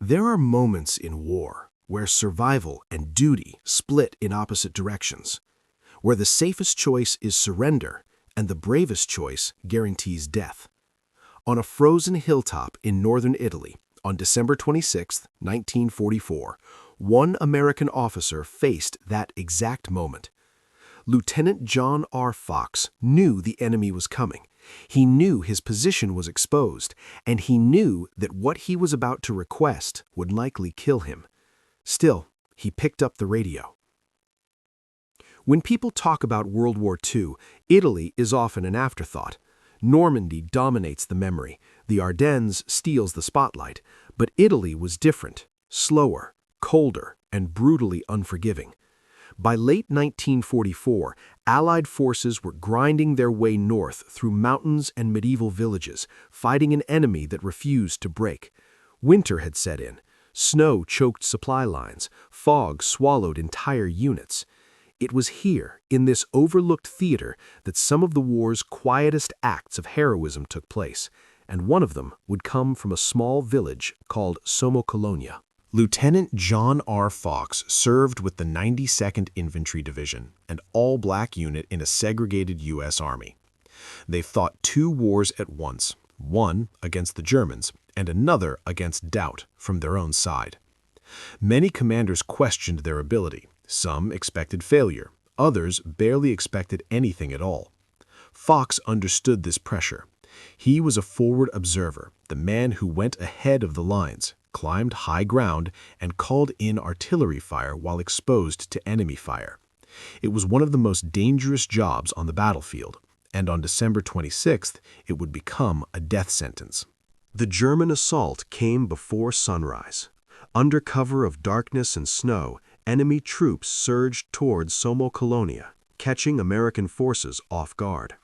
There are moments in war where survival and duty split in opposite directions, where the safest choice is surrender and the bravest choice guarantees death. On a frozen hilltop in northern Italy, on December 26, 1944, one American officer faced that exact moment. Lieutenant John R. Fox knew the enemy was coming. He knew his position was exposed, and he knew that what he was about to request would likely kill him. Still, he picked up the radio. When people talk about World War II, Italy is often an afterthought. Normandy dominates the memory, the Ardennes steals the spotlight, but Italy was different, slower, colder, and brutally unforgiving. By late 1944, Allied forces were grinding their way north through mountains and medieval villages, fighting an enemy that refused to break. Winter had set in. Snow choked supply lines. Fog swallowed entire units. It was here, in this overlooked theater, that some of the war's quietest acts of heroism took place, and one of them would come from a small village called Somocolonia. Lieutenant John R. Fox served with the 92nd Infantry Division, an all-black unit in a segregated U.S. Army. They fought two wars at once, one against the Germans and another against doubt from their own side. Many commanders questioned their ability. Some expected failure. Others barely expected anything at all. Fox understood this pressure. He was a forward observer, the man who went ahead of the lines, climbed high ground, and called in artillery fire while exposed to enemy fire. It was one of the most dangerous jobs on the battlefield, and on December 26th, it would become a death sentence. The German assault came before sunrise. Under cover of darkness and snow, enemy troops surged towards Somocolonia, catching American forces off guard.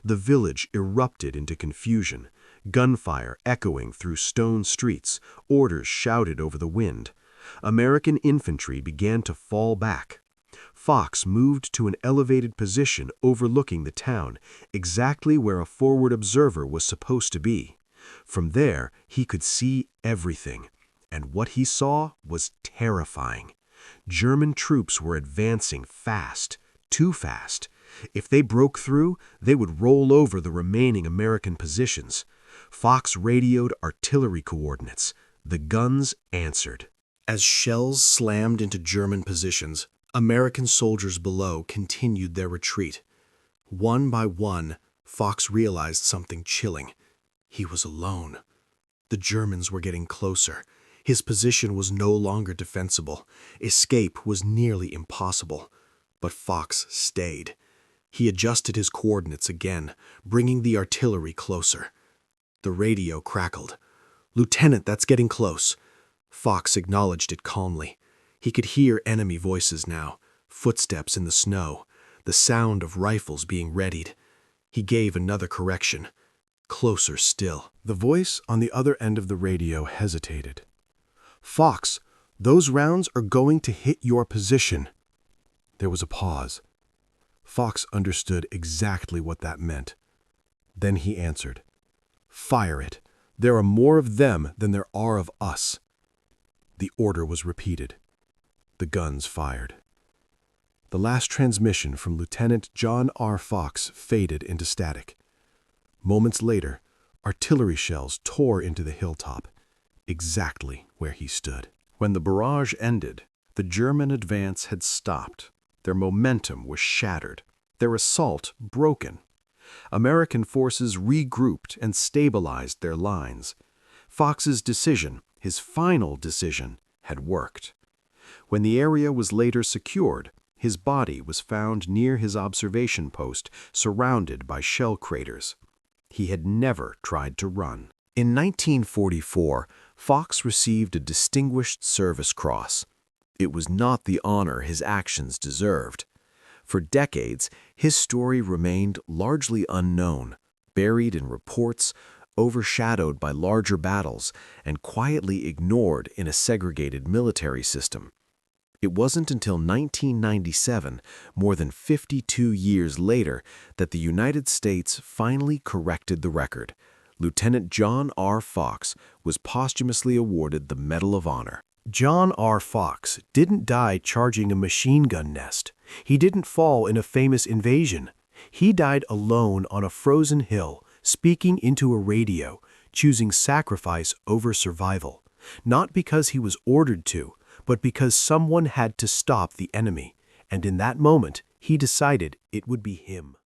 The village erupted into confusion, gunfire echoing through stone streets, orders shouted over the wind. American infantry began to fall back. Fox moved to an elevated position overlooking the town, exactly where a forward observer was supposed to be. From there, he could see everything, and what he saw was terrifying. German troops were advancing fast, too fast. If they broke through, they would roll over the remaining American positions. Fox radioed artillery coordinates. The guns answered. As shells slammed into German positions, American soldiers below continued their retreat. One by one, Fox realized something chilling. He was alone. The Germans were getting closer. His position was no longer defensible. Escape was nearly impossible. But Fox stayed. He adjusted his coordinates again, bringing the artillery closer. The radio crackled. "Lieutenant, that's getting close." Fox acknowledged it calmly. He could hear enemy voices now, footsteps in the snow, the sound of rifles being readied. He gave another correction. Closer still. The voice on the other end of the radio hesitated. "Fox, those rounds are going to hit your position." There was a pause. Fox understood exactly what that meant. Then he answered, "Fire it. There are more of them than there are of us." The order was repeated. The guns fired. The last transmission from Lieutenant John R. Fox faded into static. Moments later, artillery shells tore into the hilltop, exactly where he stood. When the barrage ended, the German advance had stopped. Their momentum was shattered, their assault broken. American forces regrouped and stabilized their lines. Fox's decision, his final decision, had worked. When the area was later secured, his body was found near his observation post, surrounded by shell craters. He had never tried to run. In 1944, Fox received a Distinguished Service Cross. It was not the honor his actions deserved. For decades, his story remained largely unknown, buried in reports, overshadowed by larger battles, and quietly ignored in a segregated military system. It wasn't until 1997, more than 52 years later, that the United States finally corrected the record. Lieutenant John R. Fox was posthumously awarded the Medal of Honor. John R. Fox didn't die charging a machine gun nest. He didn't fall in a famous invasion. He died alone on a frozen hill, speaking into a radio, choosing sacrifice over survival. Not because he was ordered to, but because someone had to stop the enemy. And in that moment, he decided it would be him.